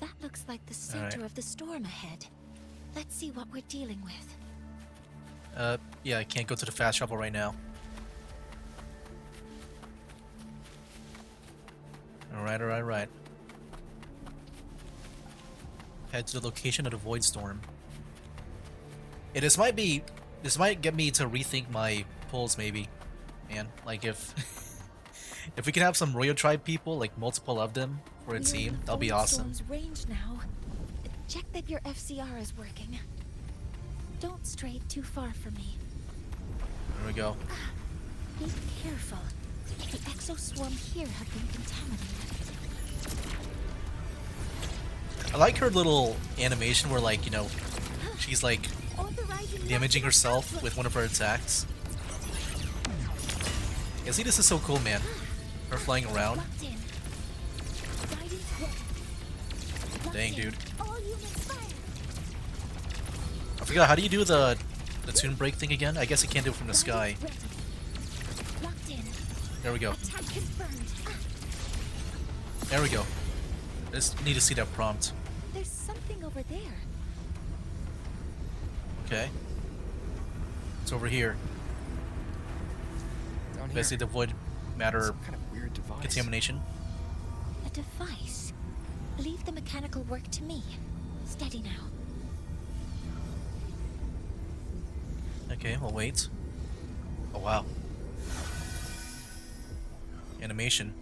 Speaker 4: That looks like the center of the storm ahead. Let's see what we're dealing with.
Speaker 1: Yeah, I can't go to the fast travel right now. Alright. Head to the location of the void storm. Yeah, this might get me to rethink my pulls, maybe. Man, like if we can have some Royal Tribe people, like multiple of them for a
Speaker 4: We're in
Speaker 1: team,
Speaker 4: the
Speaker 1: that'll be
Speaker 4: void
Speaker 1: awesome.
Speaker 4: storm's range now. Check that your FCR is working. Don't stray too far from me.
Speaker 1: There we go.
Speaker 4: Be careful. The exoswarm here have been contaminated.
Speaker 1: I like her little animation where, like, you know, she's like damaging herself with one of her attacks. Yeah, see, this is so cool, man. Her flying around. Dang, dude. I forgot, how do you do the tune break thing again? I guess you can't do it from the sky. There we go. There we go. I just need to see that prompt.
Speaker 4: There's something over there.
Speaker 1: Okay. It's over here.
Speaker 6: Down here.
Speaker 1: Basically the void matter
Speaker 6: Some kind of weird device.
Speaker 1: contamination.
Speaker 4: A device. Leave the mechanical work to me. Steady now. Okay,
Speaker 1: we'll wait. Oh wow. animation.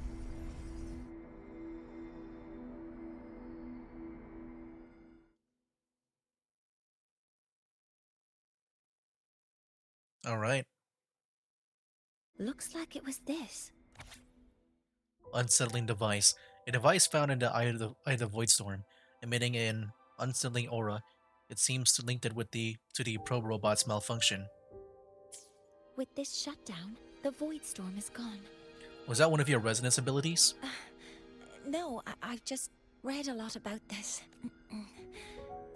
Speaker 1: Alright.
Speaker 4: Looks like it was this.
Speaker 1: Unsettling device. A device found in the eye of the void storm, emitting an unsettling aura. It seems to link it with to the probe robot's malfunction.
Speaker 4: With this shutdown, the void storm is gone.
Speaker 1: Was that one of your resonance abilities?
Speaker 4: No, I've just read a lot about this.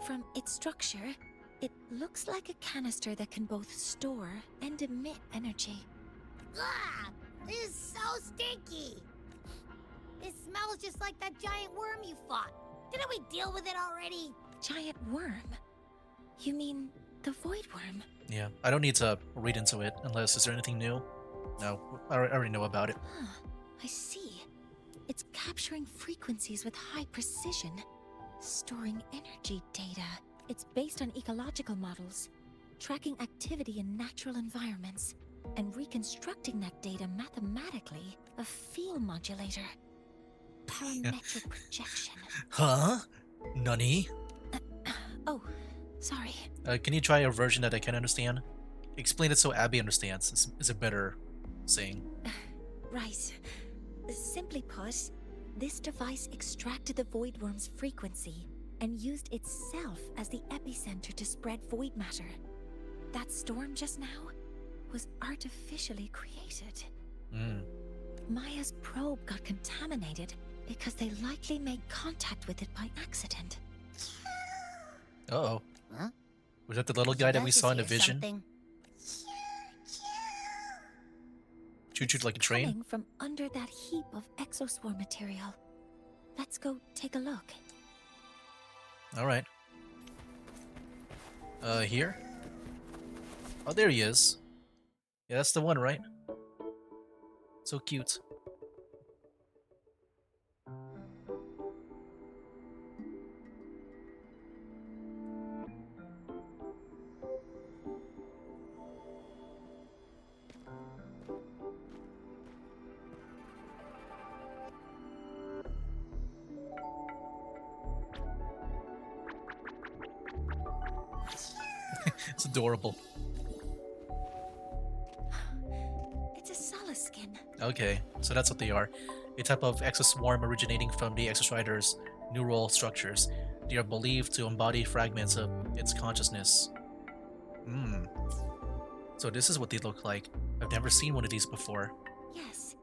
Speaker 4: From its structure, it looks like a canister that can both store and emit energy.
Speaker 2: Ah, this is so stinky. It smells just like that giant worm you fought. Didn't we deal with it already?
Speaker 4: Giant worm? You mean the void worm?
Speaker 1: Yeah, I don't need to read into it unless is there anything new? No, I already know about it.
Speaker 4: Huh, I see. It's capturing frequencies with high precision, storing energy data. It's based on ecological models, tracking activity in natural environments, and reconstructing that data mathematically. A field modulator. Parametric projection.
Speaker 1: Huh? Nani?
Speaker 4: Oh, sorry.
Speaker 1: Can you try a version that I can understand? Explain it so Abby understands. Is it better saying?
Speaker 4: Right. Simply put, this device extracted the void worm's frequency and used itself as the epicenter to spread void matter. That storm just now was artificially created. Maya's probe got contaminated because they likely made contact with it by accident.
Speaker 1: Uh-oh.
Speaker 2: Huh?
Speaker 1: Was that the little guy that we saw in the vision?
Speaker 2: Something.
Speaker 1: Choo-choo like a train?
Speaker 4: Coming from under that heap of exoswarm material. Let's go take a look.
Speaker 1: Alright. Here? Oh, there he is. Yeah, that's the one, right? So cute. It's adorable.
Speaker 4: It's a solace skin.
Speaker 1: Okay, so that's what they are. A type of exoswarm originating from the exostrider's neural structures. They are believed to embody fragments of its consciousness. So this is what they look like. I've never seen one of these before.
Speaker 4: Yes,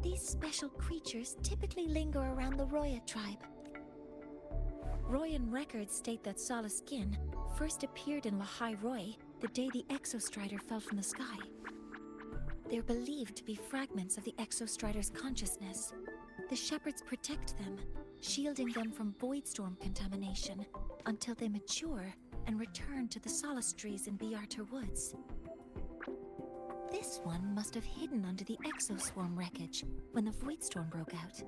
Speaker 4: these special creatures typically linger around the Roya tribe. Royan records state that Solace Skin first appeared in Lahai Roy the day the Exostrider fell from the sky. They're believed to be fragments of the Exostrider's consciousness. The shepherds protect them, shielding them from void storm contamination until they mature and return to the Solace trees in Biarter Woods. This one must have hidden under the exoswarm wreckage when the void storm broke out.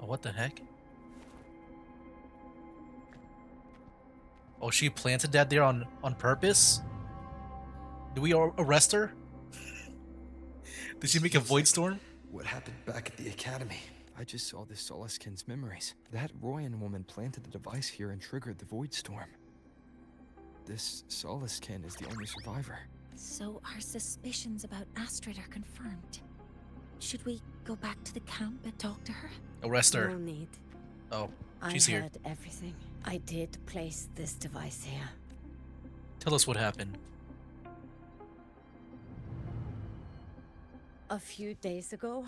Speaker 1: Oh, what the heck? Oh, she planted that there on purpose? Do we arrest her? Did she make a void storm?
Speaker 6: What happened back at the academy? I just saw this Solaskin's memories. That Royan woman planted the device here and triggered the void storm. This Solaskin is the only survivor.
Speaker 4: So our suspicions about Astrid are confirmed. Should we go back to the camp and talk to her?
Speaker 1: Arrest her.
Speaker 10: No need.
Speaker 1: Oh,
Speaker 10: I
Speaker 1: she's here.
Speaker 10: heard everything. I did place this device here.
Speaker 1: Tell us what happened.
Speaker 10: A few days ago,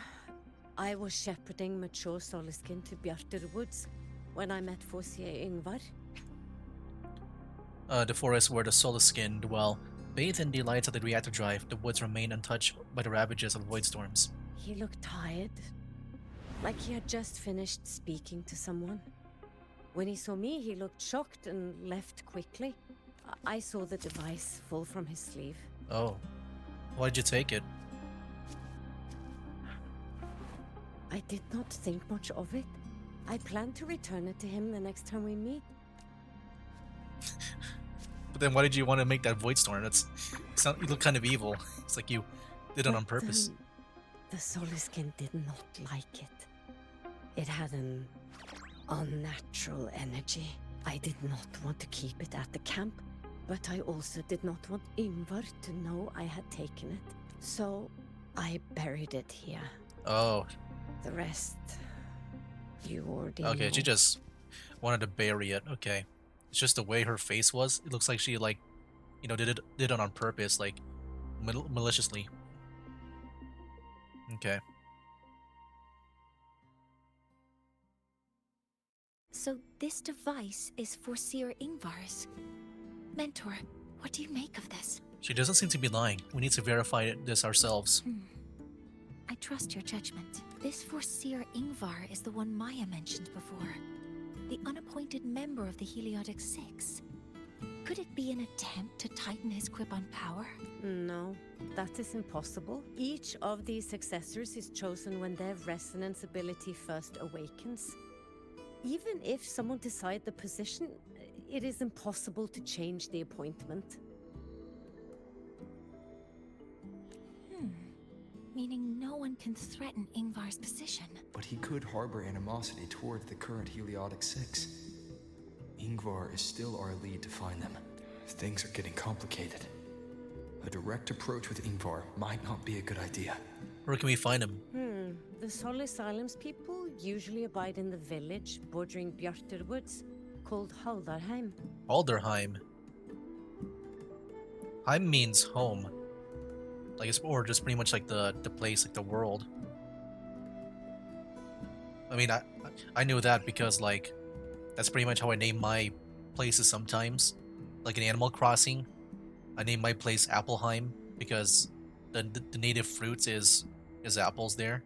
Speaker 10: I was shepherding mature Solaskin to Bjarter Woods when I met Fossier Ingvar.
Speaker 1: The forest where the Solaskin dwell. Bathed in the lights of the reactor drive, the woods remain untouched by the ravages of void storms.
Speaker 10: He looked tired, like he had just finished speaking to someone. When he saw me, he looked shocked and left quickly. I saw the device fall from his sleeve.
Speaker 1: Oh. Why did you take it?
Speaker 10: I did not think much of it. I plan to return it to him the next time we meet.
Speaker 1: But then why did you want to make that void storm? You look kind of evil. It's like you did it on
Speaker 10: But,
Speaker 1: purpose.
Speaker 10: The Soliskin did not like it. It had an unnatural energy. I did not want to keep it at the camp, but I also did not want Ingvar to know I had taken it. So I buried it here.
Speaker 1: Oh.
Speaker 10: The rest, you already
Speaker 1: Okay,
Speaker 10: know.
Speaker 1: she just wanted to bury it. Okay. It's just the way her face was. It looks like she like, did it on purpose, like maliciously. Okay.
Speaker 4: So this device is for Seer Ingvar's. Mentor, what do you make of this?
Speaker 1: She doesn't seem to be lying. We need to verify this ourselves.
Speaker 4: I trust your judgment. This Forseer Ingvar is the one Maya mentioned before. The unappointed member of the Heliotic Six. Could it be an attempt to tighten his grip on power?
Speaker 10: No, that is impossible. Each of these successors is chosen when their resonance ability first awakens. Even if someone decides the position, it is impossible to change the appointment.
Speaker 4: Meaning no one can threaten Ingvar's position.
Speaker 6: But he could harbor animosity toward the current Heliotic Six. Ingvar is still our lead to find them. Things are getting complicated. A direct approach with Ingvar might not be a good idea.
Speaker 1: Where can we find him?
Speaker 10: The Solis Islands people usually abide in the village bordering Bjartur Woods, called Haldarheim.
Speaker 1: Alderheim. Heim means home. Like or just pretty much like the place, like the world. I mean, I knew that because like that's pretty much how I name my places sometimes. Like in Animal Crossing, I name my place Appleheim because the native fruits is apples there.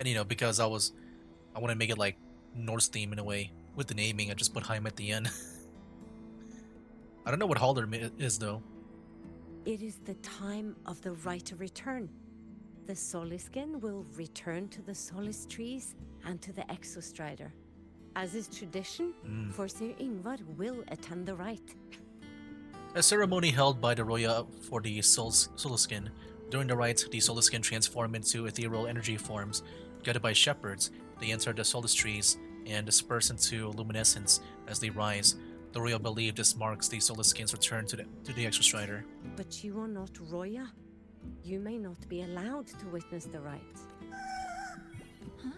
Speaker 1: And because I want to make it like Norse theme in a way with the naming, I just put Heim at the end. I don't know what Halder is though.
Speaker 10: It is the time of the right of return. The Soliskin will return to the Solis trees and to the Exostrider. As is tradition, Forseer Ingvar will attend the rite.
Speaker 1: A ceremony held by the Roya for the Soliskin. During the rite, the Soliskin transform into ethereal energy forms. Guided by shepherds, they enter the Solis trees and disperse into luminescence as they rise. The Roya believe this marks the Soliskin's return to the Exostrider.
Speaker 10: But you are not Roya. You may not be allowed to witness the rite.
Speaker 4: Huh?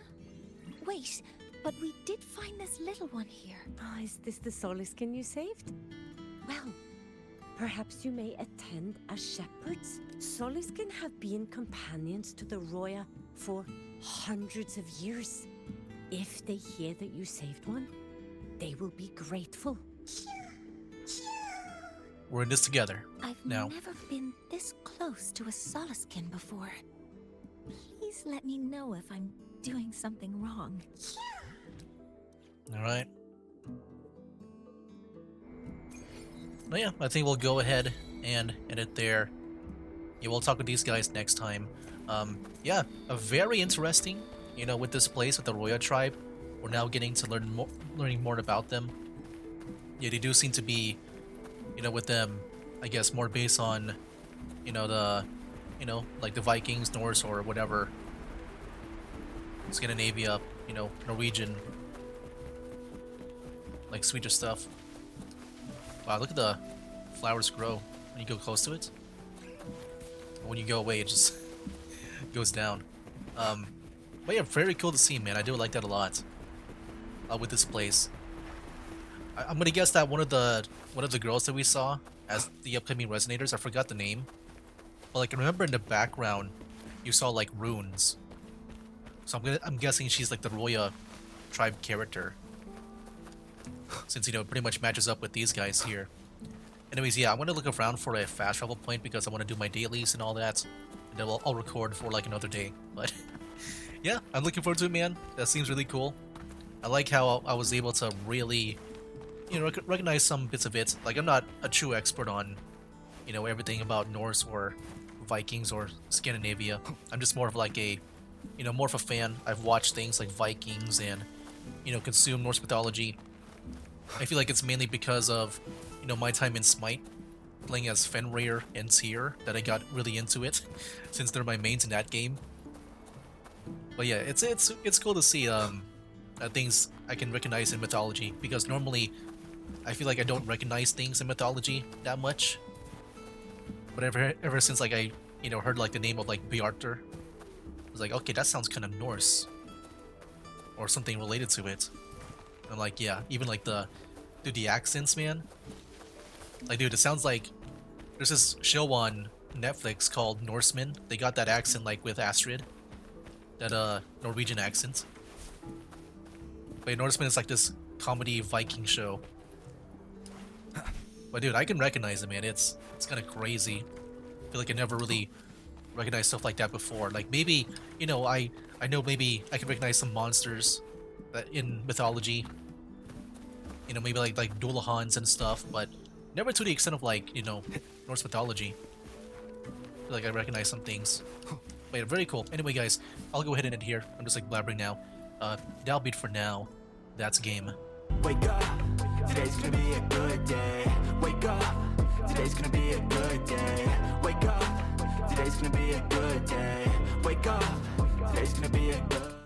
Speaker 4: Wait, but we did find this little one here.
Speaker 10: Is this the Soliskin you saved? Well, perhaps you may attend as shepherds. Soliskin have been companions to the Roya for hundreds of years. If they hear that you saved one, they will be grateful.
Speaker 1: We're in this together.
Speaker 4: I've
Speaker 1: now.
Speaker 4: never been this close to a Soliskin before. Please let me know if I'm doing something wrong.
Speaker 1: Alright. Well, yeah, I think we'll go ahead and end it there. Yeah, we'll talk with these guys next time. Yeah, a very interesting, with this place, with the Roya tribe. We're now getting to learning more about them. Yeah, they do seem to be, with them, I guess, more based on, like the Vikings, Norse, or whatever. Scandinavia, Norwegian, like Swedish stuff. Wow, look at the flowers grow when you go close to it. When you go away, it just goes down. But yeah, very cool to see, man. I do like that a lot. With this place, I'm gonna guess that one of the girls that we saw as the upcoming resonators, I forgot the name, but like I remember in the background, you saw like runes. So I'm guessing she's like the Roya tribe character, since pretty much matches up with these guys here. Anyways, yeah, I want to look around for a fast travel point because I want to do my dailies and all that, and then I'll record for like another day. But yeah, I'm looking forward to it, man. That seems really cool. I like how I was able to really, recognize some bits of it. Like, I'm not a true expert on, everything about Norse or Vikings or Scandinavia. I'm just more of like a, more of a fan. I've watched things like Vikings and, consumed Norse mythology. I feel like it's mainly because of, my time in Smite, playing as Fenrir and Tyr, that I got really into it, since they're my mains in that game. But yeah, it's cool to see things I can recognize in mythology, because normally I feel like I don't recognize things in mythology that much. But ever since like I heard like the name of like Bjartur, I was like, okay, that sounds kind of Norse or something related to it. I'm like, yeah, even like the accents, man. Like, dude, it sounds like there's this show on Netflix called Norseman. They got that accent like with Astrid, that Norwegian accent. But Norseman is like this comedy Viking show. But dude, I can recognize it, man. It's kind of crazy. I feel like I never really recognized stuff like that before. Like maybe, I know maybe I can recognize some monsters that in mythology. Maybe like Dullahans and stuff, but never to the extent of like, Norse mythology. I feel like I recognize some things. But yeah, very cool. Anyway, guys, I'll go ahead and end here. I'm just like blabbering now. That'll be it for now. That's game.
Speaker 8: Wake up, today's gonna be a good day. Wake up, today's gonna be a good day. Wake up, today's gonna be a good day. Wake up, today's gonna be a good